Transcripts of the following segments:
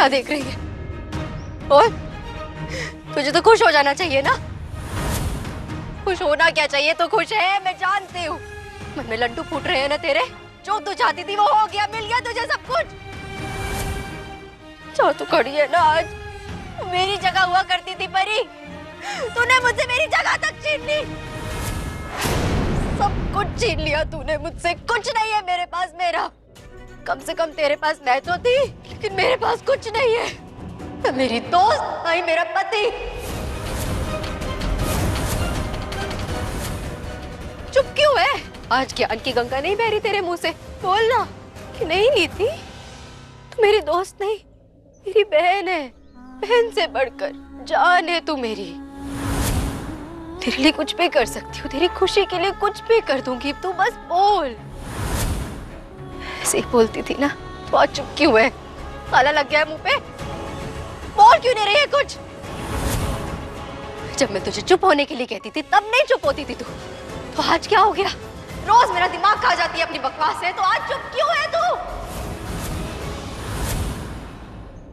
क्या देख रही है? और तुझे तो खुश हो जाना चाहिए ना। खुश होना क्या चाहिए, तो खुश है, मैं जानती हूँ। मन में लड्डू फूट रहे हैं ना तेरे। जो तू चाहती थी वो हो गया, मिल गया तुझे सब कुछ। जो तू खड़ी है ना आज, मेरी जगह हुआ करती थी परी। तूने मुझसे मेरी जगह तक छीन ली। सब कुछ छीन लिया तूने मुझसे। कुछ नहीं है मेरे पास मेरा। कम से कम तेरे पास मैं तो थी, लेकिन मेरे पास कुछ नहीं है। ना मेरी दोस्त, ना ही मेरा पति। चुप क्यों है? आज ज्ञान की गंगा नहीं बह रही तेरे मुंह से? बोलना कि नहीं नीति, तू मेरी दोस्त नहीं, मेरी बहन है। बहन से बढ़कर जान है तू मेरी। तेरे लिए कुछ भी कर सकती हूँ, तेरी खुशी के लिए कुछ भी कर दूंगी। तू बस बोल। ऐसे ही बोलती थी ना। बहुत चुप क्यों है? ताला लग गया है मुंह पे? बोल क्यों नहीं रही है कुछ? जब मैं तुझे चुप होने के लिए कहती थी तब नहीं चुप होती थी तू। तो आज क्या हो गया? रोज मेरा दिमाग खा जाती है अपनी बकवास से। तो आज चुप क्यों है तू?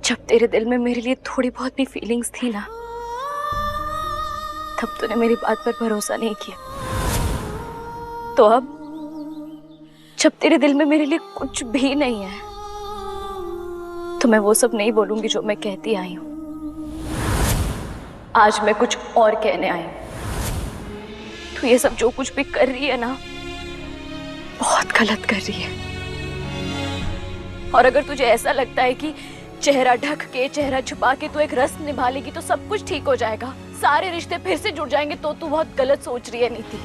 जब तेरे दिल में मेरे लिए थोड़ी बहुत भी फीलिंग्स थी ना, तब तूने मेरी बात पर भरोसा नहीं किया। तो अब जब तेरे दिल में मेरे लिए कुछ भी नहीं है, तो मैं वो सब नहीं बोलूंगी जो मैं कहती आई हूं। आज मैं कुछ और कहने आई हूं। तू ये सब जो कुछ भी कर रही है ना, बहुत गलत कर रही है। और अगर तुझे ऐसा लगता है कि चेहरा ढक के, चेहरा छुपा के तू एक रस्म निभा लेगी तो सब कुछ ठीक हो जाएगा, सारे रिश्ते फिर से जुड़ जाएंगे, तो तू बहुत गलत सोच रही है नीति।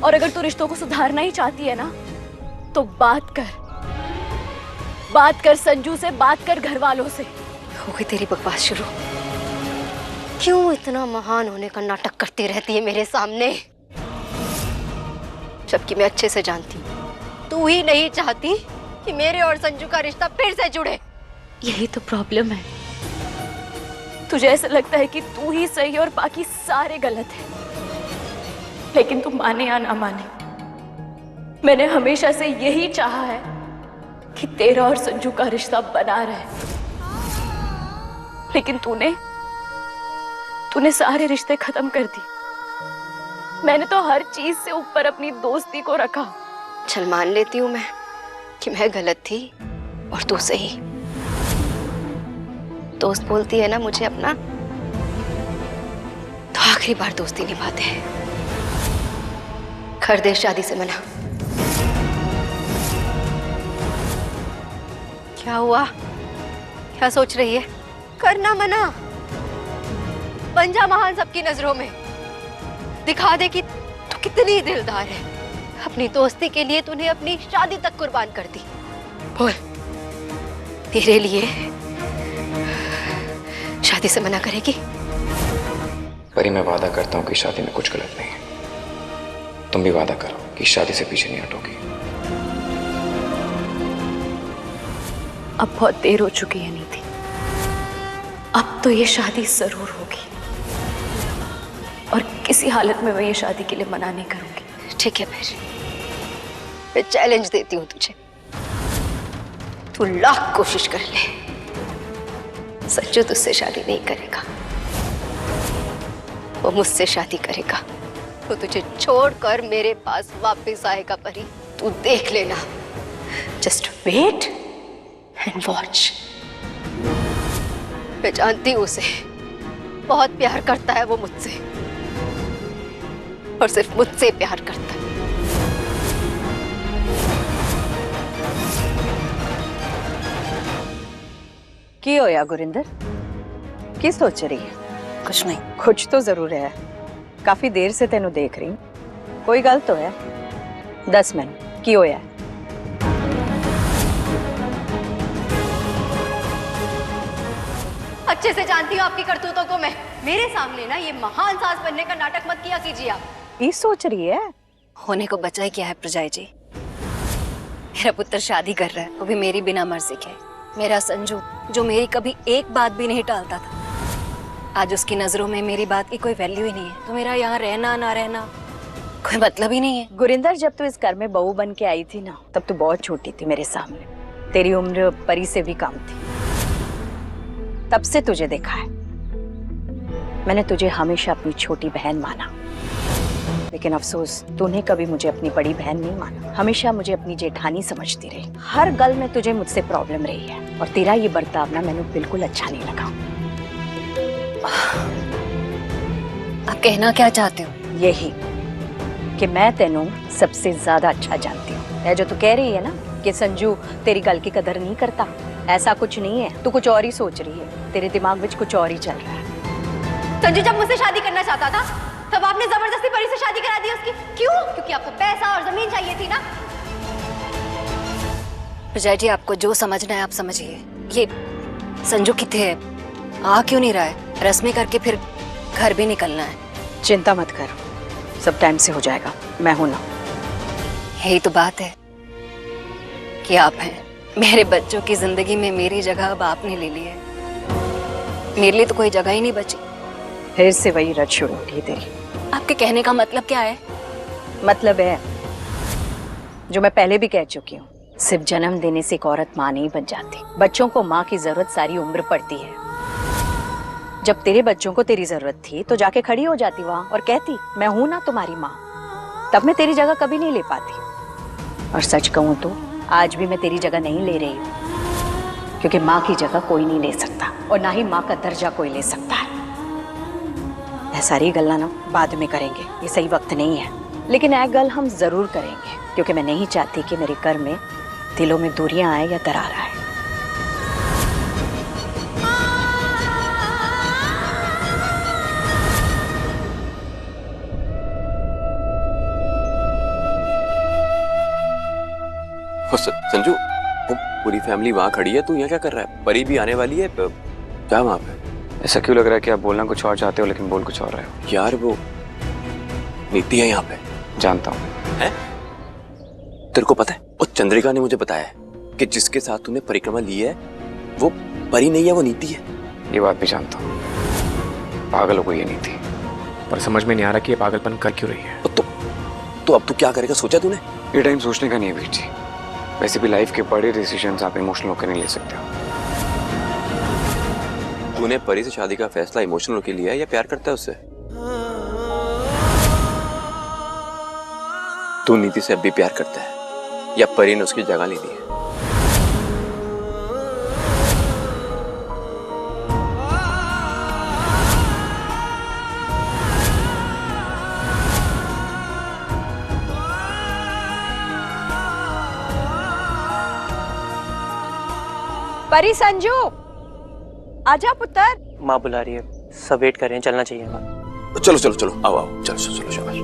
और अगर तू रिश्तों को सुधारना ही चाहती है ना, तो बात कर संजू से, बात कर घर वालों से। हो गई तेरी बकवास शुरू। क्यों इतना महान होने का नाटक करती रहती है मेरे सामने? जबकि मैं अच्छे से जानती हूँ तू ही नहीं चाहती कि मेरे और संजू का रिश्ता फिर से जुड़े। यही तो प्रॉब्लम है। तुझे ऐसा लगता है कि तू ही सही और बाकी सारे गलत हैं। लेकिन तू माने या ना माने, मैंने हमेशा से यही चाहा है कि तेरा और संजू का रिश्ता बना रहे। लेकिन तूने सारे रिश्ते खत्म कर दिए। मैंने तो हर चीज से ऊपर अपनी दोस्ती को रखा। चल मान लेती हूँ मैं कि मैं गलत थी और तू सही। दोस्त बोलती है ना मुझे अपना, तो आखिरी बार दोस्ती निभाते हैं। कर दे शादी से मना। क्या हुआ? क्या सोच रही है? करना मना। बन जा महान सबकी नजरों में। दिखा दे कि तू कितनी दिलदार है। अपनी दोस्ती के लिए तूने अपनी शादी तक कुर्बान कर दी। बोल, तेरे लिए शादी से मना करेगी? परी, मैं वादा करता हूँ कि शादी में कुछ गलत नहीं है। तुम भी वादा करो कि शादी से पीछे नहीं हटोगी। अब बहुत देर हो चुकी है नीति। अब तो ये शादी जरूर होगी, और किसी हालत में मैं ये शादी के लिए मना नहीं करूंगी। ठीक है, फिर मैं चैलेंज देती हूँ तुझे। तू लाख कोशिश कर ले, संजू तुझसे शादी नहीं करेगा। वो मुझसे शादी करेगा। वो तुझे छोड़कर मेरे पास वापस आएगा परी। तू देख लेना। Just wait and watch. मैं जानती हूँ उसे। बहुत प्यार करता है वो मुझसे, और सिर्फ मुझसे प्यार करता है। की होया गुरिंदर? की सोच रही है? कुछ नहीं। कुछ तो जरूर है। काफी देर से तेनू देख रही हूं। कोई गल तो है? 10 मिनट की होया? अच्छे से जानती हूँ आपकी करतूतों को मैं। मेरे सामने ना ये महान सास बनने का नाटक मत किया कीजिए आप। ये सोच रही है? होने को बचा ही क्या है प्रजाई जी। मेरा पुत्र शादी कर रहा है, वो भी मेरी बिना मर्जी के। मेरा संजू, जो मेरी कभी एक बात भी नहीं टालता था, आज उसकी नजरों में मेरी बात की कोई वैल्यू ही नहीं है। तो मेरा यहाँ रहना ना रहना कोई मतलब ही नहीं है। गुरिंदर, जब तू इस घर में बहू बन के आई थी ना, तब तू बहुत छोटी थी मेरे सामने। तेरी उम्र परी से भी कम थी। तब से तुझे देखा है, मैंने तुझे हमेशा अपनी छोटी बहन माना, लेकिन अफसोस तूने कभी मुझे अपनी बड़ी बहन नहीं माना। हमेशा मुझे अपनी जेठानी समझती रही। हर गल में तुझे मुझसे प्रॉब्लम रही है और तेरा ये बर्ताव ना मैंने बिल्कुल अच्छा नहीं लगा। आप कहना क्या चाहते हो? यही कि मैं तेनों सबसे ज्यादा अच्छा जानती हूँ। है जो तू कह रही है ना कि संजू तेरी गल की कदर नहीं करता, ऐसा कुछ नहीं है। तू कुछ और ही सोच रही है, तेरे दिमाग में कुछ और ही चल रहा है। संजू जब मुझसे शादी करना चाहता था तब आपने जबरदस्ती परी से शादी करा दी उसकी। क्यों? क्योंकि आपको पैसा और जमीन चाहिए थी ना। प्रजा जी, आपको जो समझना है आप समझिए। ये संजू किथे है, आ क्यों नहीं रहा है? रस्में करके फिर घर भी निकलना है। चिंता मत कर, सब टाइम से हो जाएगा, मैं हूं ना। यही तो बात है कि आप हैं। मेरे बच्चों की जिंदगी में मेरी जगह अब आपने ले ली है। मेरे लिए तो कोई जगह ही नहीं बची। फिर से वही रट शुरू होती तेरी। आपके कहने का मतलब क्या है? मतलब है जो मैं पहले भी कह चुकी हूँ, सिर्फ जन्म देने से एक औरत माँ नहीं बन जाती। बच्चों को माँ की जरूरत सारी उम्र पड़ती है। जब तेरे बच्चों को तेरी जरूरत थी तो जाके खड़ी हो जाती वहां और कहती मैं हूं ना तुम्हारी माँ। तब मैं तेरी जगह कभी नहीं ले पाती। और सच कहूं तो आज भी मैं तेरी जगह नहीं ले रही हूँ, क्योंकि माँ की जगह कोई नहीं ले सकता और ना ही माँ का दर्जा कोई ले सकता है। यह सारी गल्ला ना बाद में करेंगे, ये सही वक्त नहीं है। लेकिन यह गल हम जरूर करेंगे, क्योंकि मैं नहीं चाहती कि मेरे घर में दिलों में दूरियां आए या दरार आए। संजू, वो पूरी फैमिली वहाँ खड़ी है, तू यहाँ क्या कर रहा है? परी भी आने वाली है, क्या वहाँ पे? ऐसा क्यों लग रहा है कि आप बोलना कुछ और चाहते हो लेकिन बोल कुछ और रहे हो? यार वो नीति है यहाँ पे। जानता हूँ। है? तेरे को पता है, वो चंद्रिका ने मुझे बताया है कि जिसके साथ तूने परिक्रमा ली है वो परी नहीं है, वो नीति है। ये बात भी जानता हूँ। पागल हो गई ये नीति, पर समझ में नहीं आ रहा कि ये पागलपन कर क्यों रही है। तो अब तू क्या करेगा, सोचा तूने? ये टाइम सोचने का नहीं है वीर जी। वैसे भी लाइफ के बड़े डिसीजंस आप इमोशनल होकर नहीं ले सकते हो। तूने परी से शादी का फैसला इमोशनल होकर लिया है या प्यार करता है उससे? तू नीति से अब भी प्यार करता है या परी ने उसकी जगह ले ली है? परी, संजू आजा पुत्र। माँ बुला रही है, सब वेट कर रहे हैं, चलना चाहिए माँ। चलो चलो चलो, आओ आओ, चलो चलो चलो शाबाश।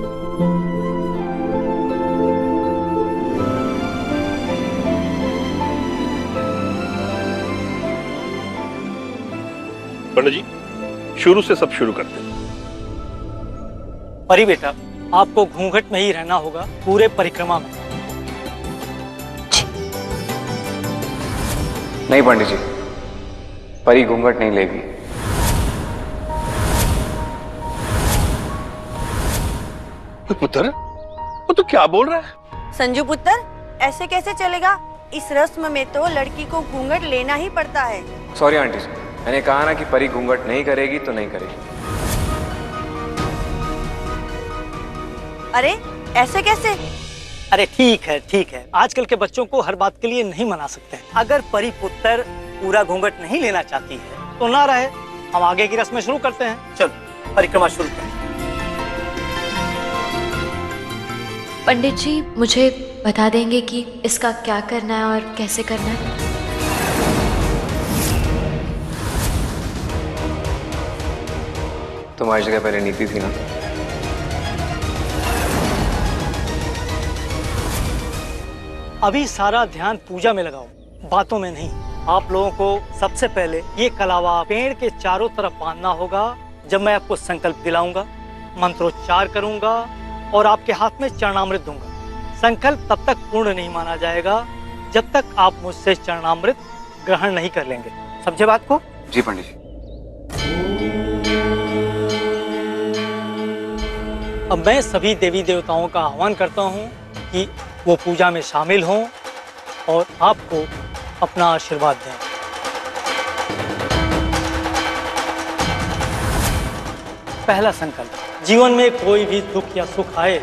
पंडित जी, शुरू से सब शुरू करते हैं। परी बेटा, आपको घूंघट में ही रहना होगा पूरे परिक्रमा में। नहीं पंडित जी, परी घूंघट नहीं लेगी। पुत्र, वो तो क्या बोल रहा है? संजू पुत्र, ऐसे कैसे चलेगा? इस रस्म में तो लड़की को घूंघट लेना ही पड़ता है। सॉरी आंटी जी, मैंने कहा ना कि परी घूंघट नहीं करेगी तो नहीं करेगी। अरे ऐसे कैसे? अरे ठीक है, आजकल के बच्चों को हर बात के लिए नहीं मना सकते। अगर परी पुत्र पूरा घूंघट नहीं लेना चाहती है तो ना रहे, हम आगे की रस्में शुरू करते हैं। चलो परिक्रमा शुरू करें। पंडित जी, मुझे बता देंगे कि इसका क्या करना है और कैसे करना है? तुम्हारी जगह पहले नीति थी ना। अभी सारा ध्यान पूजा में लगाओ, बातों में नहीं। आप लोगों को सबसे पहले ये कलावा पेड़ के चारों तरफ बांधना होगा। जब मैं आपको संकल्प दिलाऊंगा, मंत्रोच्चार करूंगा और आपके हाथ में चरणामृत दूंगा। संकल्प तब तक पूर्ण नहीं माना जाएगा जब तक आप मुझसे चरणामृत ग्रहण नहीं कर लेंगे। समझे बात को? जी पंडित जी। अब मैं सभी देवी देवताओं का आह्वान करता हूँ कि वो पूजा में शामिल हों और आपको अपना आशीर्वाद दें। पहला संकल्प, जीवन में कोई भी दुख या सुख आए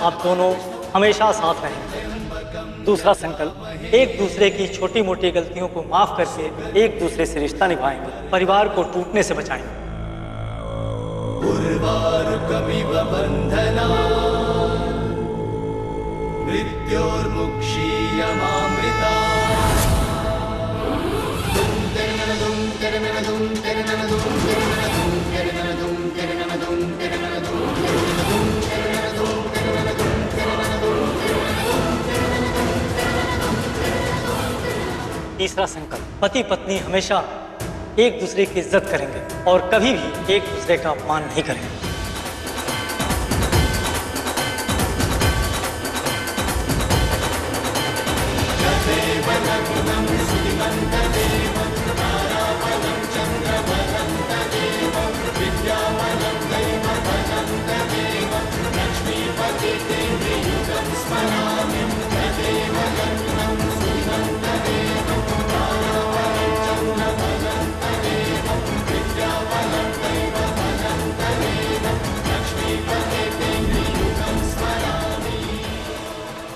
आप दोनों हमेशा साथ रहेंगे। दूसरा संकल्प, एक दूसरे की छोटी मोटी गलतियों को माफ करके एक दूसरे से रिश्ता निभाएंगे, परिवार को टूटने से बचाएंगे। तीसरा संकल्प, पति पत्नी हमेशा एक दूसरे की इज्जत करेंगे और कभी भी एक दूसरे का अपमान नहीं करेंगे।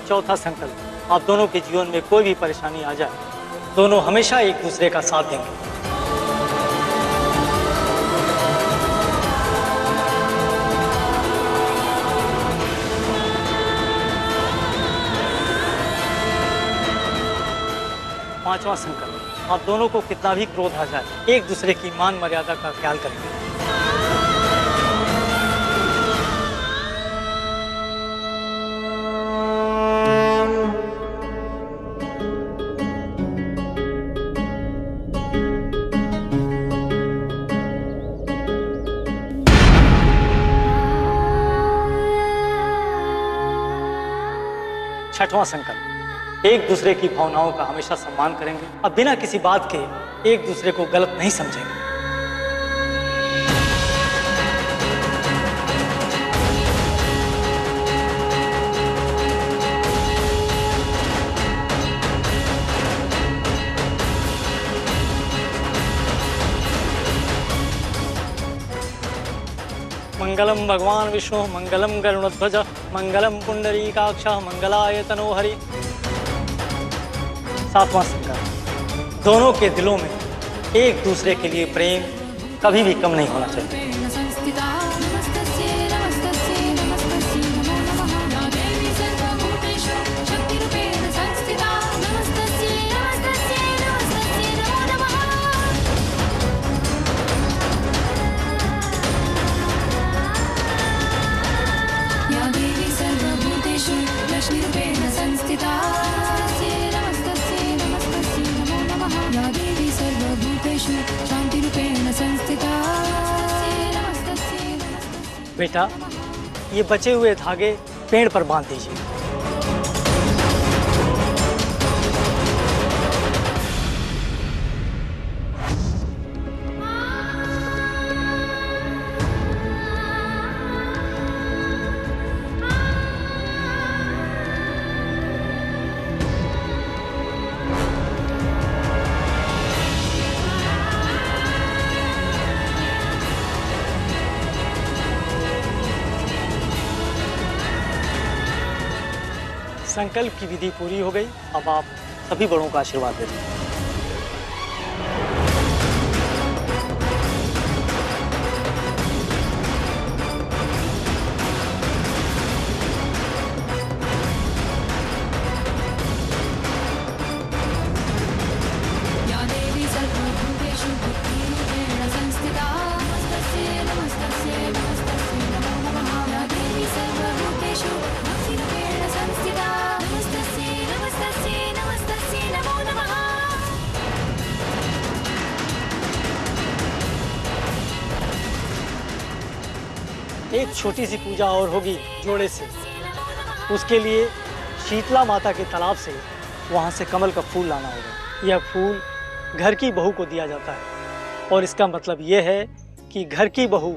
चौथा संकल्प, आप दोनों के जीवन में कोई भी परेशानी आ जाए, दोनों हमेशा एक दूसरे का साथ देंगे। पांचवा संकल्प, आप दोनों को कितना भी क्रोध आ जाए, एक दूसरे की मान मर्यादा का ख्याल करेंगे। छठवां संकल्प, एक दूसरे की भावनाओं का हमेशा सम्मान करेंगे, अब बिना किसी बात के एक दूसरे को गलत नहीं समझेंगे। मंगलम भगवान विष्णु मंगलम गरुड़ध्वज मंगलम पुंडरीकाक्ष मंगलाय तनोहरि। सातवां संकल्प, दोनों के दिलों में एक दूसरे के लिए प्रेम कभी भी कम नहीं होना चाहिए। बेटा, ये बचे हुए धागे पेड़ पर बांध दीजिए। संकल्प की विधि पूरी हो गई, अब आप सभी बड़ों का आशीर्वाद दे दें। एक छोटी सी पूजा और होगी जोड़े से। उसके लिए शीतला माता के तालाब से वहाँ से कमल का फूल लाना होगा। यह फूल घर की बहू को दिया जाता है और इसका मतलब यह है कि घर की बहू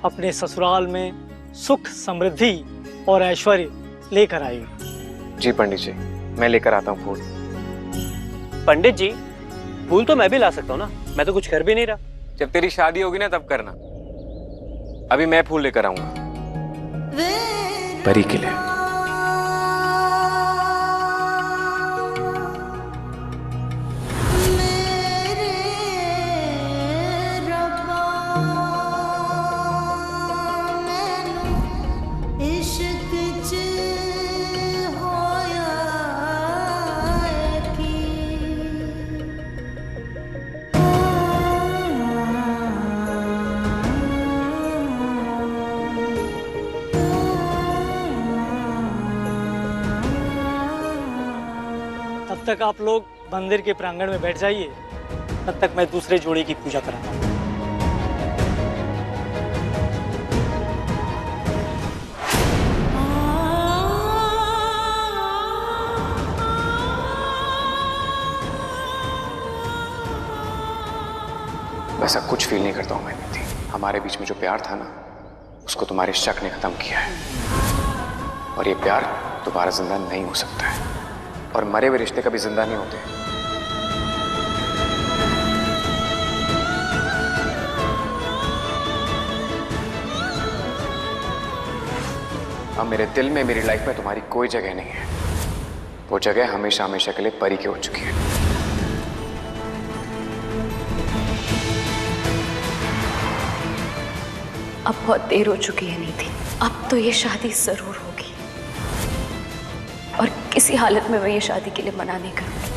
अपने ससुराल में सुख, समृद्धि और ऐश्वर्य लेकर आएगी। जी पंडित जी, मैं लेकर आता हूँ फूल। पंडित जी, फूल तो मैं भी ला सकता हूँ ना, मैं तो कुछ कर भी नहीं रहा। जब तेरी शादी होगी ना तब करना। अभी मैं फूल लेकर आऊंगा परी के लिए। तब तक आप लोग मंदिर के प्रांगण में बैठ जाइए, तब तक मैं दूसरे जोड़े की पूजा कराता हूँ। वैसा कुछ फील नहीं करता हूं मैं निधि। हमारे बीच में जो प्यार था ना, उसको तुम्हारे शक ने खत्म किया है। और ये प्यार दोबारा जिंदा नहीं हो सकता है, और मरे हुए रिश्ते कभी जिंदा नहीं होते। अब मेरे दिल में, मेरी लाइफ में तुम्हारी कोई जगह नहीं है। वो जगह हमेशा हमेशा के लिए परी की हो चुकी है। अब बहुत देर हो चुकी है निधि, अब तो ये शादी जरूर होगी, और किसी हालत में मैं ये शादी के लिए मना नहीं करूंगी।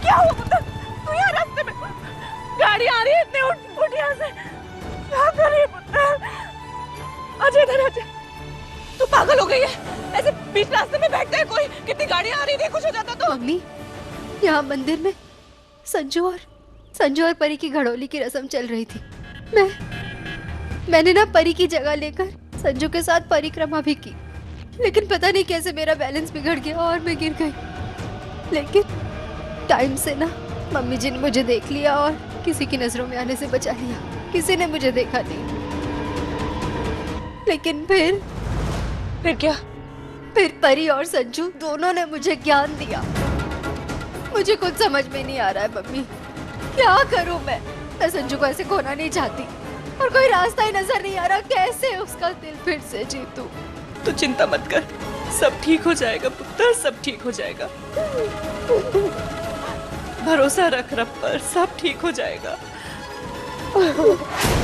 क्या हुआ पुत्र? तू यहाँ रास्ते में, गाड़ी आ रही है, इतने उठ यहाँ से। क्या कर रही है पुत्र? अजय इधर अजय, तू पागल हो गई है? ऐसे बीच रास्ते में बैठता है कोई? कितनी गाड़ी आ रही थी, कुछ हो जाता तो। मम्मी, यहाँ मंदिर में संजू और परी की घड़ोली की रस्म चल रही थी। मैंने ना परी की जगह लेकर संजू के साथ परिक्रमा भी की, लेकिन पता नहीं कैसे मेरा बैलेंस बिगड़ गया और मैं गिर गई। लेकिन टाइम से ना मम्मी जी ने मुझे देख लिया और किसी की नजरों में आने से बचा लिया। किसी ने मुझे देखा नहीं। लेकिन फिर क्या? फिर परी और संजू दोनों ने मुझे ज्ञान दिया। मुझे कुछ समझ में नहीं आ रहा है मम्मी, क्या करूं मैं संजू को ऐसे खोना नहीं चाहती और कोई रास्ता ही नजर नहीं आ रहा कैसे उसका दिल फिर से जीतूं। तू चिंता मत कर, सब ठीक हो जाएगा पुत्र, सब ठीक हो जाएगा। भरोसा रख रब पर, सब ठीक हो जाएगा।